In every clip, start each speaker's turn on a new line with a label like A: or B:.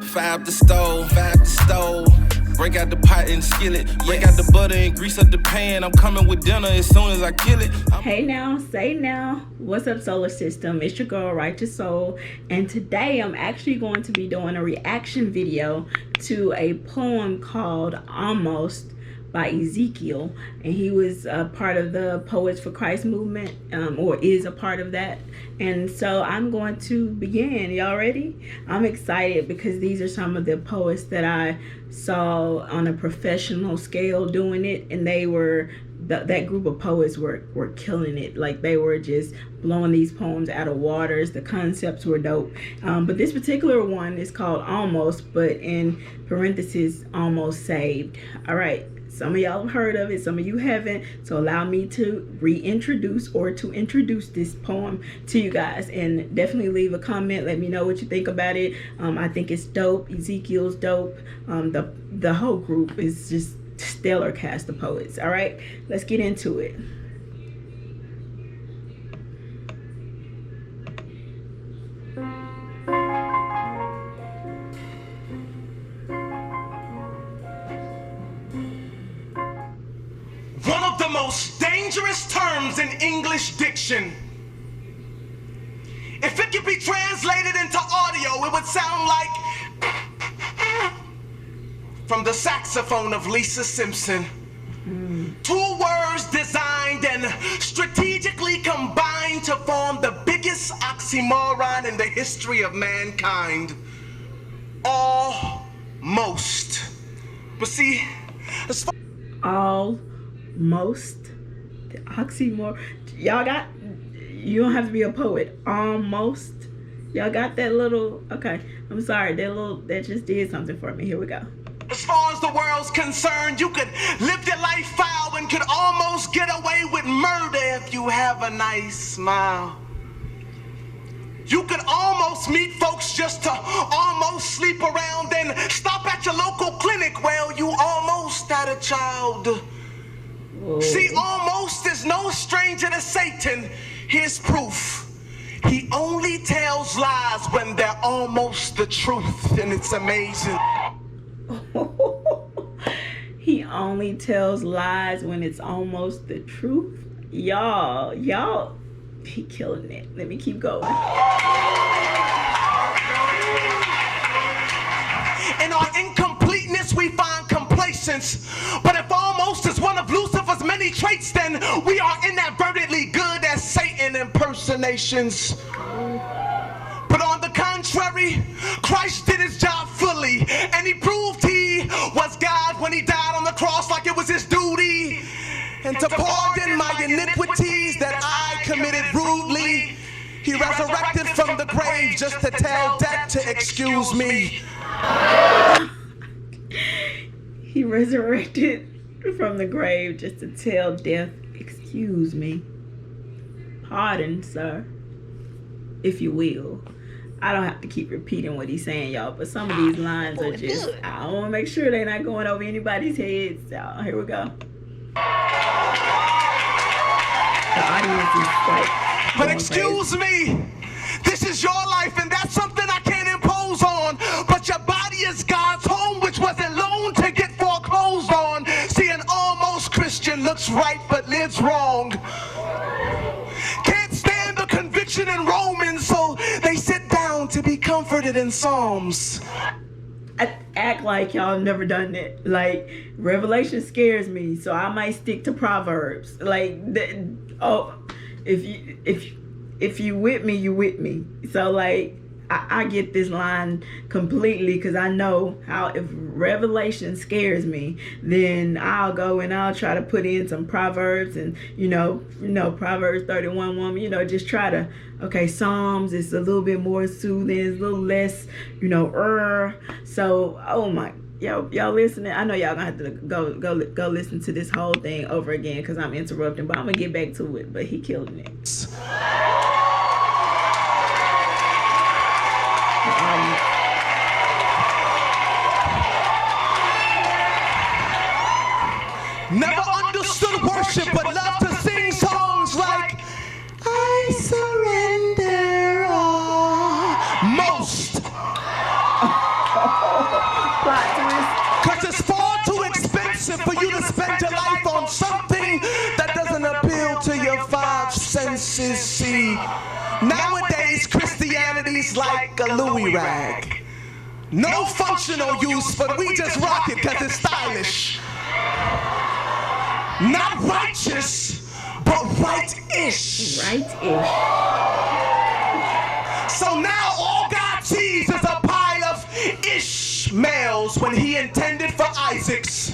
A: Fire the stove. Break out the pot and skillet. Break out the butter and grease up the pan. I'm coming with dinner as soon as I kill it.
B: Hey now, say now. What's up, Solar System? It's your girl, Writeous Soul. And today I'm actually going to be doing a reaction video to a poem called Almost by Ezekiel. And he was a part of the Poets for Christ movement, or is a part of that. And so I'm going to begin. Y'all ready? I'm excited because these are some of the poets that I saw on a professional scale doing it, and they were that group of poets were killing it. Like, they were just blowing these poems out of waters. The concepts were dope. But this particular one is called Almost, but in parentheses, Almost Saved. All right. Some of y'all have heard of it, some of you haven't, so allow me to reintroduce or to introduce this poem to you guys. And definitely leave a comment, let me know what you think about it. I think it's dope. Ezekiel's dope. The whole group is just stellar cast of poets. All right, let's get into it.
C: One of the most dangerous terms in English diction. If it could be translated into audio, it would sound like from the saxophone of Lisa Simpson. Two words designed and strategically combined to form the biggest oxymoron in the history of mankind. Almost. But see, as far
B: Almost, the oxymoron. Y'all got, you don't have to be a poet. Almost, y'all got that little, okay, I'm sorry, that just did something for me. Here we go.
C: As far as the world's concerned, you could live your life foul and could almost get away with murder if you have a nice smile. You could almost meet folks just to almost sleep around and stop at your local clinic. Well, you almost had a child.
B: Whoa.
C: See, almost is no stranger to Satan. Here's proof. He only tells lies when they're almost the truth, and it's amazing.
B: He only tells lies when it's almost the truth. Y'all, he killing it. Let me keep going.
C: In our incompleteness, we find complacence. But if almost is one of Lucifer's many traits, then we are inadvertently good at Satan impersonations. But on the contrary, Christ did his job fully, and he proved he was God when he died on the cross like it was his duty. And to pardon my iniquities that I committed rudely, he resurrected from the grave just to tell death to excuse me.
B: He resurrected from the grave just to tell death, excuse me. Pardon, sir, if you will. I don't have to keep repeating what he's saying, y'all, but some of these lines are just, I want to make sure they're not going over anybody's heads. So here we go. The audience is like,
C: but excuse me, this is your life, and that's something I can't impose on. But your body is God's home, which wasn't loaned to get foreclosed on. See, an almost Christian looks right but lives wrong. Can't stand the conviction in Romans, so they sit down to be comforted in Psalms.
B: I act like y'all have never done that. Like, Revelation scares me, so I might stick to Proverbs. Like, if you with me, you with me. So like, I get this line completely, because I know how, if Revelation scares me, then I'll go and I'll try to put in some Proverbs, and you know Proverbs 31 woman, just try to, okay, Psalms is a little bit more soothing, it's a little less, so, oh my, y'all listening? I know y'all gonna have to go listen to this whole thing over again because I'm interrupting, but I'm gonna get back to it. But he killing it.
C: Never understood worship, but love to sing songs like I surrender all. Most.
B: Plot twist.
C: Because it's far too expensive for you to spend your life on something that doesn't appeal to your five senses. See, nowadays Christianity's like a Louis rag. No functional use, but we just rock it because it's stylish. Not righteous, but right-ish.
B: Right-ish.
C: So now all God sees is a pile of Ishmaels when he intended for Isaacs.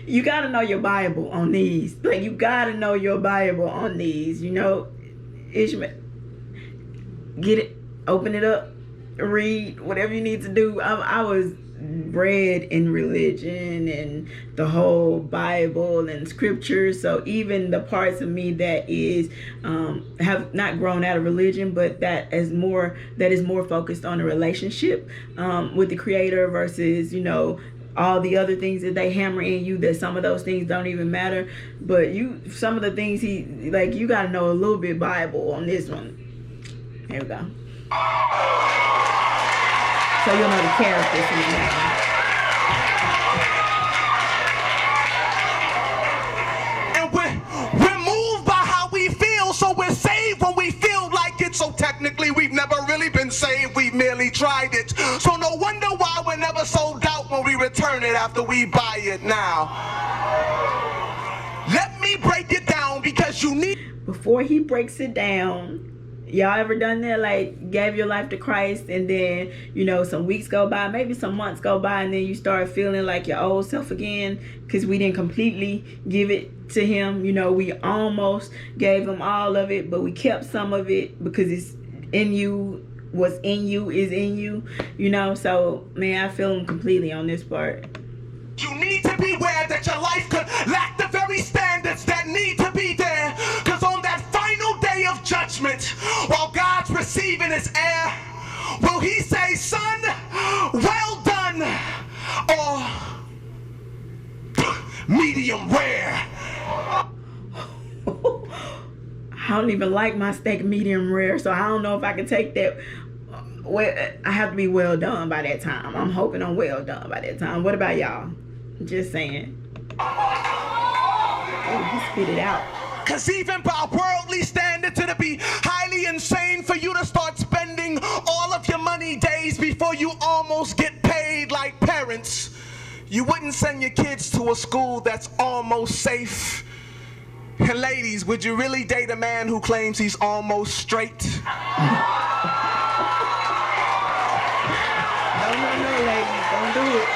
B: You gotta know your Bible on these. Like, you gotta know your Bible on these. You know, Ishmael. Get it, open it up, read, whatever you need to do. I was bred in religion and the whole Bible and scriptures, so even the parts of me that is have not grown out of religion, but that is more focused on a relationship with the Creator versus, you know, all the other things that they hammer in you, that some of those things don't even matter. But some of the things you got to know a little bit Bible on this one. Here we go. So you'll know the characters from that
C: one. And we're moved by how we feel, so we're saved when we feel like it. So technically we've never really been saved, we merely tried it. So no wonder why we're never sold out when we return it after we buy it. Now, let me break it down because you need...
B: Before he breaks it down, y'all ever done that? Like, gave your life to Christ and then, you know, some weeks go by, maybe some months go by, and then you start feeling like your old self again because we didn't completely give it to him. You know, we almost gave him all of it, but we kept some of it because it's in you. What's in you is in you, you know. So, man, I feel him completely on this part.
C: You need to beware that your life could lack the very standards that need to be there, because on that final day of judgment, while God's receiving his heir, will he say, son, well done, or medium rare?
B: I don't even like my steak medium rare, so I don't know if I can take that. Well, I have to be well done by that time. I'm hoping I'm well done by that time. What about y'all? Just saying. Oh, he spit it out.
C: Because even by worldly standards, it'd be highly insane for you to start spending all of your money days before you almost get paid like parents. You wouldn't send your kids to a school that's almost safe. And ladies, would you really date a man who claims he's almost straight?
B: No, ladies, don't do it.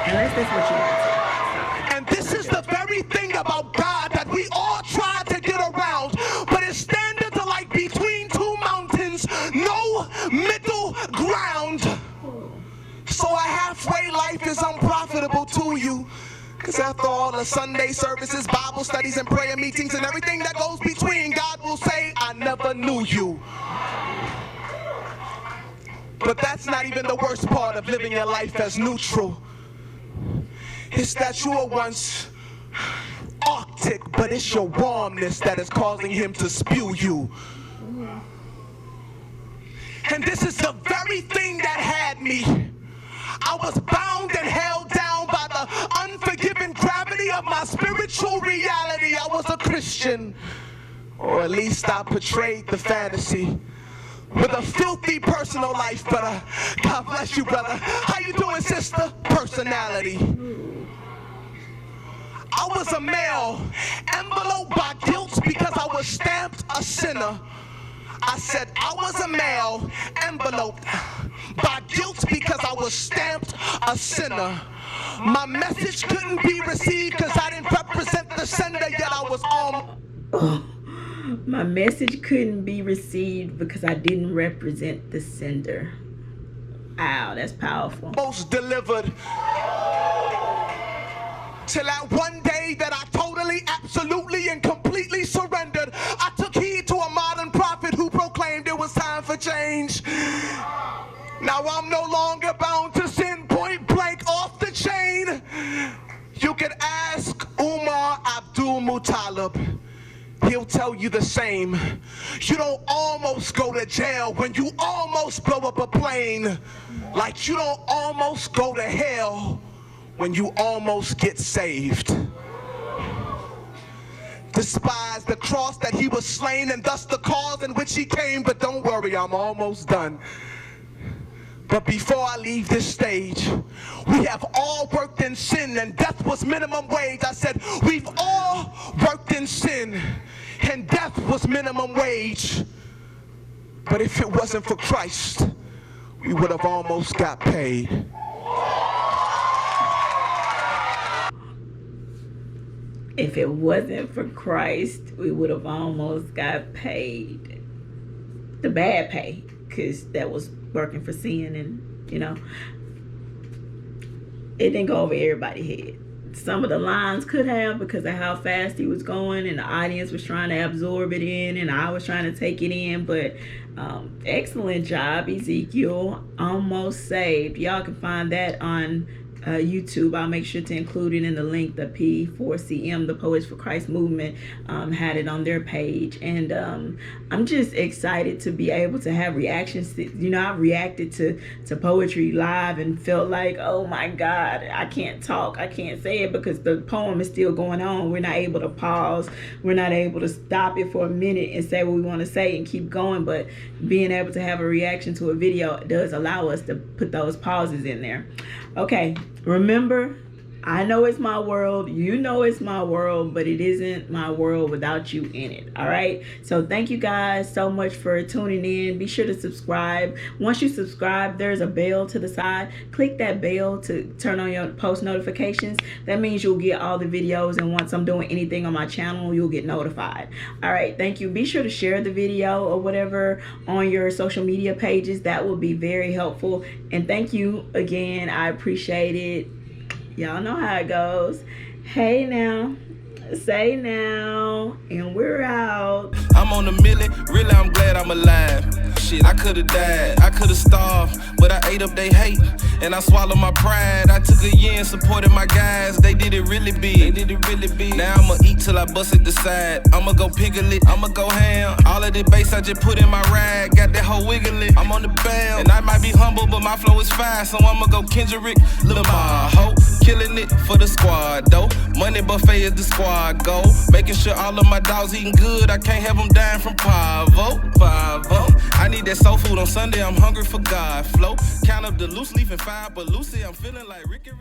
B: Unless that's what you want.
C: And this is the very thing about God that we all try to get around, but his standards are like between two mountains, no middle ground. So a halfway life is unprofitable to you. Because after all the Sunday services, Bible studies, and prayer meetings, and everything that goes between, God will say, I never knew you. But that's not even the worst part of living your life as neutral. It's that you were once Arctic, but it's your warmness that is causing him to spew you. And this is the very thing that had me. I was bound and held down by the unforgiving gravity of my spiritual reality. I was a Christian, or at least I portrayed the fantasy, with a filthy personal life, but God bless you, brother. How you doing, sister? Personality. I was a male, enveloped by guilt because I was stamped a sinner. I said I was a male, enveloped by guilt because I was stamped a sinner. My message couldn't be received because I didn't represent the sender, yet I was
B: My message couldn't be received because I didn't represent the sender. Wow, that's powerful.
C: Almost delivered. Till that one day that I totally, absolutely, and completely surrendered. I took heed to a modern prophet who proclaimed it was time for change. Now I'm no longer bound to sin, point blank off the chain. You could ask Umar Abdul Muttalib. he'll tell you the same. You don't almost go to jail when you almost blow up a plane. Like you don't almost go to hell when you almost get saved. Despise the cross that he was slain and thus the cause in which he came. But don't worry, I'm almost done. But before I leave this stage, we have all worked in sin and death was minimum wage. I said, we've all worked in sin and death was minimum wage. But if it wasn't for Christ, we would have almost got paid.
B: If it wasn't for Christ, we would have almost got paid. The bad pay, because that was working for sin, and you know, it didn't go over everybody's head. Some of the lines could have, because of how fast he was going and the audience was trying to absorb it in and I was trying to take it in. But excellent job, Ezekiel. Almost saved. Y'all can find that on YouTube. I'll make sure to include it in the link. The P4CM, the Poets for Christ movement, had it on their page. And I'm just excited to be able to have reactions. You know, I reacted to poetry live and felt like, oh my God, I can't talk, I can't say it because the poem is still going on. We're not able to pause, we're not able to stop it for a minute and say what we want to say and keep going. But being able to have a reaction to a video does allow us to put those pauses in there. Okay, remember, I know it's my world, you know it's my world, but it isn't my world without you in it. All right, so thank you guys so much for tuning in. Be sure to subscribe. Once you subscribe, there's a bell to the side. Click that bell to turn on your post notifications. That means you'll get all the videos, and once I'm doing anything on my channel, you'll get notified. All right, thank you. Be sure to share the video or whatever on your social media pages. That will be very helpful. And thank you again, I appreciate it. Y'all know how it goes. Hey now, say now, and we're out.
A: I'm on a milli, really I'm glad I'm alive. Shit, I could've died, I could've starved, but I ate up they hate, and I swallowed my pride. I took a year and supported my guys, they did it really big, Now I'ma eat till I bust at the side, I'ma go piggle I'ma go ham. All of the bass I just put in my rag, got that whole wiggly. I'm on the bell, and I might be humble, but my flow is fast, so I'ma go Kendrick Lamar, ho. Killing it for the squad, though. Money buffet is the squad go. Making sure all of my dogs eating good. I can't have them dying from Pavo. I need that soul food on Sunday. I'm hungry for God. Flow. Count up the loose leaf and 5, but Lucy, I'm feeling like Ricky.